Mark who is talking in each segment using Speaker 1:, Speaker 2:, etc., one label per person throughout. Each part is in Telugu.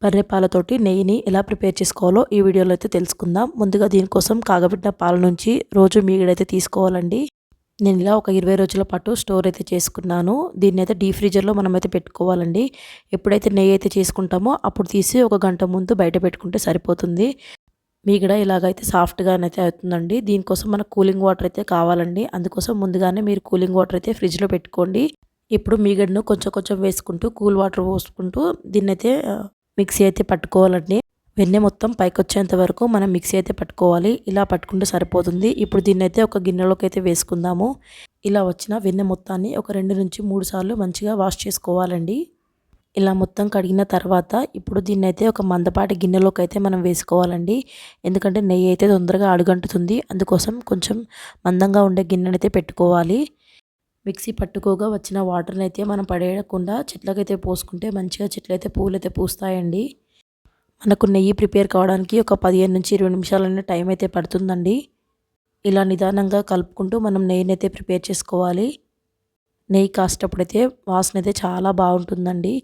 Speaker 1: బర్రె పాలతోటి నెయ్యిని ఎలా ప్రిపేర్ చేసుకోవాలో ఈ వీడియోలో అయితే తెలుసుకుందాం. ముందుగా దీనికోసం కాగబెట్టిన పాల నుంచి రోజు మీగడైతే తీసుకోవాలండి. నేను ఇలా ఒక 20 రోజుల పాటు స్టోర్ అయితే చేసుకున్నాను. దీన్నైతే డీప్ ఫ్రీజర్లో మనమైతే పెట్టుకోవాలండి. ఎప్పుడైతే నెయ్యి అయితే చేసుకుంటామో అప్పుడు తీసి ఒక గంట ముందు బయట పెట్టుకుంటే సరిపోతుంది. మీగడ ఇలాగైతే సాఫ్ట్గానైతే అవుతుందండి. దీనికోసం మనకు కూలింగ్ వాటర్ అయితే కావాలండి. అందుకోసం ముందుగానే మీరు కూలింగ్ వాటర్ అయితే ఫ్రిడ్జ్లో పెట్టుకోండి. ఇప్పుడు మీగడను కొంచెం కొంచెం వేసుకుంటూ కూల్ వాటర్ పోసుకుంటూ దీన్నైతే మిక్సీ అయితే పట్టుకోవాలండి. వెన్నె మొత్తం పైకొచ్చేంత వరకు మనం మిక్సీ అయితే పట్టుకోవాలి. ఇలా పట్టుకుంటే సరిపోతుంది. ఇప్పుడు దీన్నైతే ఒక గిన్నెలోకి అయితే వేసుకుందాము. ఇలా వచ్చిన వెన్నె మొత్తాన్ని ఒక 2 నుంచి 3 సార్లు మంచిగా వాష్ చేసుకోవాలండి. ఇలా మొత్తం కడిగిన తర్వాత ఇప్పుడు దీన్నైతే ఒక మందపాటి గిన్నెలోకి అయితే మనం వేసుకోవాలండి. ఎందుకంటే నెయ్యి అయితే తొందరగా అడుగంటుతుంది. అందుకోసం కొంచెం మందంగా ఉండే గిన్నెనైతే పెట్టుకోవాలి. మిక్సీ పట్టుకోగా వచ్చిన వాటర్ని అయితే మనం పడేయకుండా చెట్లకైతే పోసుకుంటే మంచిగా చెట్లయితే పూలైతే పూస్తాయండి. మనకు నెయ్యి ప్రిపేర్ కావడానికి ఒక 15 నుంచి 20 నిమిషాలైనా టైం అయితే పడుతుందండి. ఇలా నిదానంగా కలుపుకుంటూ మనం నెయ్యిని అయితే ప్రిపేర్ చేసుకోవాలి. నెయ్యి కాసేటప్పుడైతే వాసన అయితే చాలా బాగుంటుందండి.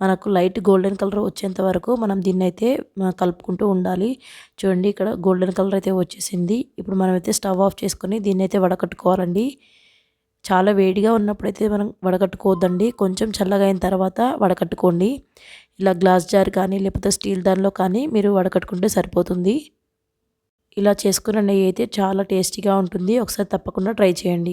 Speaker 1: మనకు లైట్ గోల్డెన్ కలర్ వచ్చేంత వరకు మనం దీన్నైతే కలుపుకుంటూ ఉండాలి. చూడండి ఇక్కడ గోల్డెన్ కలర్ అయితే వచ్చేసింది. ఇప్పుడు మనమైతే స్టవ్ ఆఫ్ చేసుకొని దీన్నైతే వడకట్టుకోవాలండి. చాలా వేడిగా ఉన్నప్పుడైతే మనం వడకట్టుకోవద్దండి. కొంచెం చల్లగా అయిన తర్వాత వడకట్టుకోండి. ఇలా గ్లాస్ జార్ కానీ లేకపోతే స్టీల్ దానిలో కానీ మీరు వడకట్టుకుంటే సరిపోతుంది. ఇలా చేసుకున్న నెయ్యి అయితే చాలా టేస్టీగా ఉంటుంది. ఒకసారి తప్పకుండా ట్రై చేయండి.